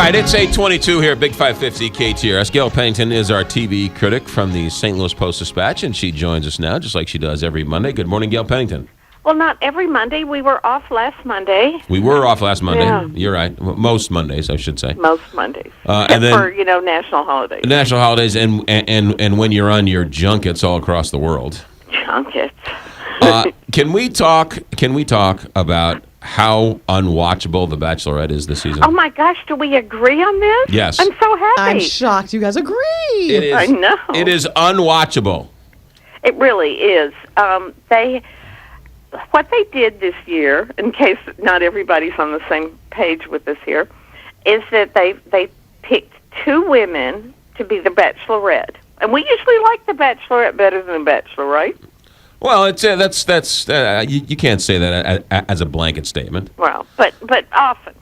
right, it's 8:22 here, Big 550 KTRS. Gail Pennington is our TV critic from the St. Louis Post-Dispatch, and she joins us now, just like she does every Monday. Good morning, Gail Pennington. Well, not every Monday. We were off last Monday. We were off last Monday. Yeah. You're right. Most Mondays, I should say. Most Mondays. And then for, national holidays. National holidays, and when you're on your junkets all across the world. Junkets. Can we talk about how unwatchable The Bachelorette is this season? Oh, my gosh. Do we agree on this? Yes. I'm so happy. I'm shocked you guys agree. It is, I know. It is unwatchable. It really is. What they did this year, in case not everybody's on the same page with us here, is that they picked two women to be the Bachelorette. And we usually like the Bachelorette better than the Bachelor, right? Well, it's that's you can't say that as a blanket statement. Well, but often.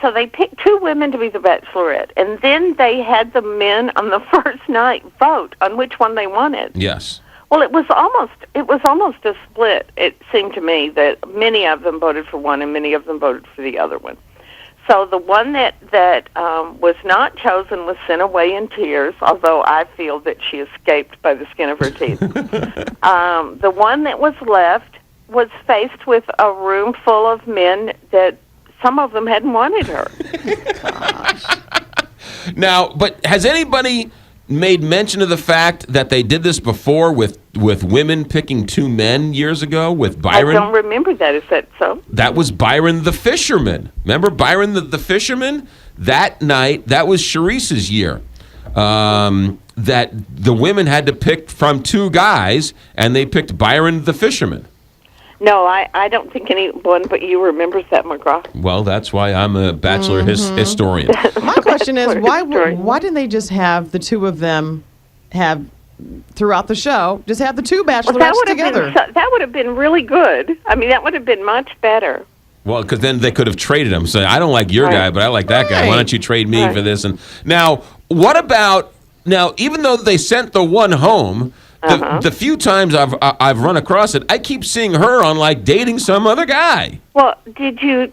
So they picked two women to be the Bachelorette, and then they had the men on the first night vote on which one they wanted. Yes. Well, it was almost a split. It seemed to me that many of them voted for one and many of them voted for the other one. So the one that was not chosen was sent away in tears, although I feel that she escaped by the skin of her teeth. The one that was left was faced with a room full of men that some of them hadn't wanted her. Now, but has anybody made mention of the fact that they did this before with women picking two men years ago with Byron? I don't remember that. Is that so? That was Byron the Fisherman. Remember Byron the Fisherman? That night, that was Charisse's year. That the women had to pick from two guys, and they picked Byron the Fisherman. No, I don't think anyone but you remembers that, McGraw. Well, that's why I'm a Bachelor historian. My question is, why didn't they just have the two of them have, throughout the show, just have the two Bachelorettes together? That would have been really good. I mean, that would have been much better. Well, because then they could have traded him. So I don't like your guy, but I like that guy. Why don't you trade me for this? And now, what about even though they sent the one home, the few times I've run across it, I keep seeing her on dating some other guy. Well, did you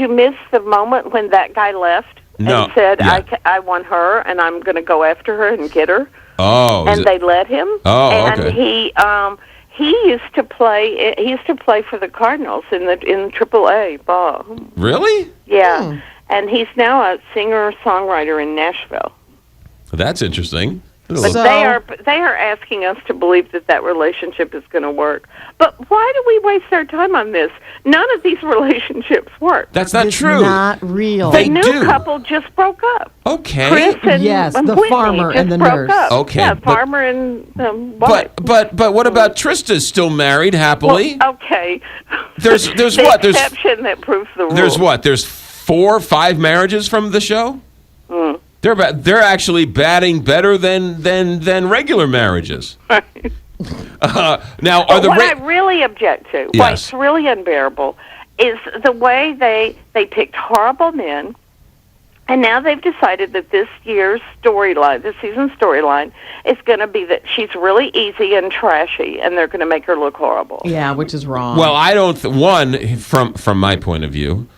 miss the moment when that guy left and said, I want her and I'm going to go after her and get her? Oh, and they let him. Oh, and okay. He used to play. He used to play for the Cardinals in AAA ball. Really? Yeah, and he's now a singer-songwriter in Nashville. That's interesting. But they are asking us to believe that relationship is going to work. But why do we waste our time on this? None of these relationships work. That's not true. Not real. They the new do. couple just broke up. Okay. Chris and the Whitney farmer just and the broke nurse. Up. Okay, yeah, but- farmer and wife. But what about Trista's still married happily? Well, okay. There's the what? There's exception that proves the rule. There's what? There's 4 or 5 marriages from the show? Mm. They're actually batting better than regular marriages. Right. Now, are the what I really object to, what's really unbearable, is the way they picked horrible men, and now they've decided that this year's storyline, this season's storyline, is going to be that she's really easy and trashy, and they're going to make her look horrible. Yeah, which is wrong. Well, I don't. From my point of view,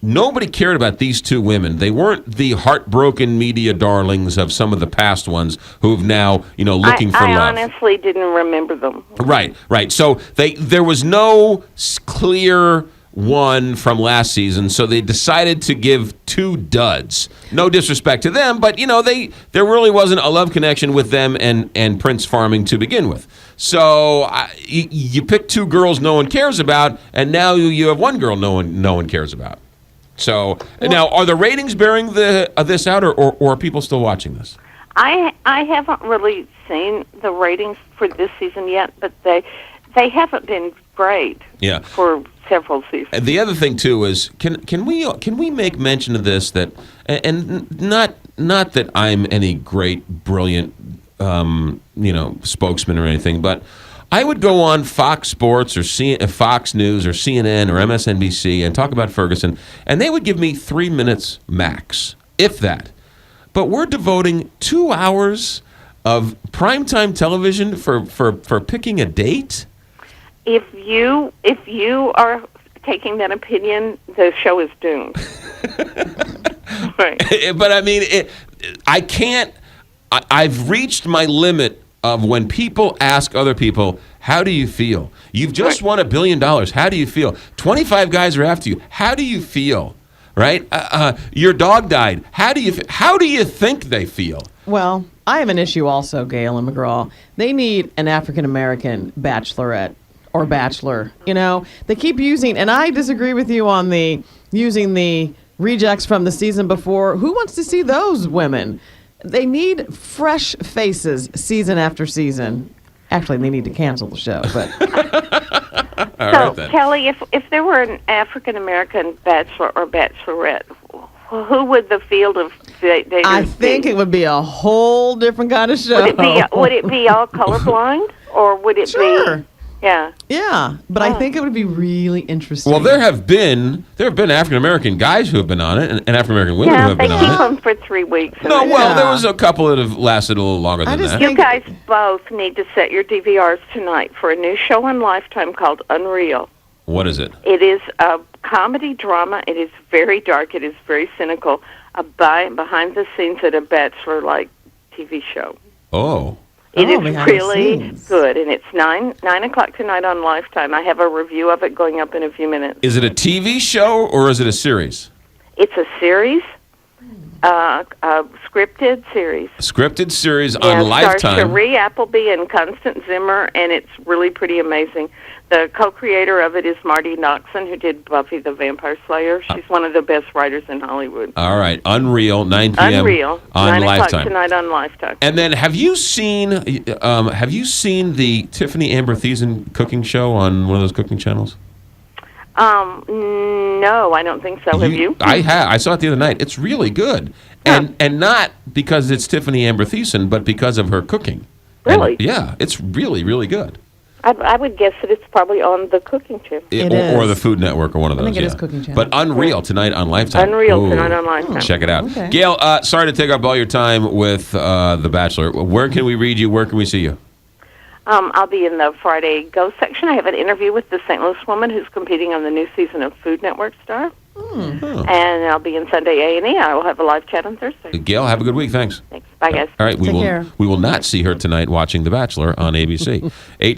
nobody cared about these two women. They weren't the heartbroken media darlings of some of the past ones who've now, looking for love. I honestly didn't remember them. Right. So there was no clear one from last season, so they decided to give 2 duds. No disrespect to them, but there really wasn't a love connection with them and Prince Farming to begin with. So you pick 2 girls no one cares about, and now you have one girl no one cares about. So now, are the ratings bearing this out, or are people still watching this? I haven't really seen the ratings for this season yet, but they haven't been great. Yeah. For several seasons. And the other thing too is, can we make mention of this, that and not that I'm any great brilliant spokesman or anything, but I would go on Fox Sports or Fox News or CNN or MSNBC and talk about Ferguson, and they would give me 3 minutes max, if that. But we're devoting 2 hours of primetime television for picking a date. If you are taking that opinion, the show is doomed. Right. But I mean, I can't. I've reached my limit of when people ask other people, "How do you feel? You've just won $1 billion. How do you feel? 25 guys are after you. How do you feel? Right? Your dog died. How do you think they feel?" Well, I have an issue also, Gail and McGraw. They need an African-American bachelorette or bachelor. You know, they keep using, and I disagree with you on using the rejects from the season before. Who wants to see those women? They need fresh faces season after season. Actually, they need to cancel the show. But so, Kelly, if there were an African-American bachelor or bachelorette, who would the field of daters I think be? it would be a whole different kind of show. Would it be all colorblind, or would it Sure. be? Yeah. Yeah, but I think it would be really interesting. Well, there have been African American guys who have been on it, and African American women who have been on it. Yeah, they keep them for 3 weeks. No, well, there was a couple that have lasted a little longer than that. You guys both need to set your DVRs tonight for a new show on Lifetime called Unreal. What is it? It is a comedy drama. It is very dark. It is very cynical. Behind the scenes at a Bachelor-like TV show. Oh. It is behind the really scenes. good, and it's 9 o'clock tonight on Lifetime. I have a review of it going up in a few minutes. Is it a TV show or is it a series? It's a series, a scripted series. A scripted series Yeah, on it stars Lifetime. Cherie Appleby and Constance Zimmer, and it's really pretty amazing. The co-creator of it is Marty Noxon, who did Buffy the Vampire Slayer. She's one of the best writers in Hollywood. All right, Unreal, 9 p.m. Unreal, on 9 o'clock Lifetime. tonight on Lifetime. And then, have you seen the Tiffany Amber Thiessen cooking show on one of those cooking channels? No, I don't think so. Have you? I have. I saw it the other night. It's really good, and not because it's Tiffany Amber Thiessen, but because of her cooking. Really? And, yeah, it's really, really good. I would guess that it's probably on the cooking channel. Or the Food Network or one of those. I think it is Cooking Channel. But Unreal tonight on Lifetime. Unreal tonight on Lifetime. Check it out. Okay. Gail, sorry to take up all your time with The Bachelor. Where can we read you? Where can we see you? I'll be in the Friday Go section. I have an interview with the St. Louis woman who's competing on the new season of Food Network Star. And I'll be in Sunday A&E. I will have a live chat on Thursday. Gail, have a good week. Thanks. Thanks. Bye, guys. All right, Take care. we will not see her tonight watching The Bachelor on ABC. 8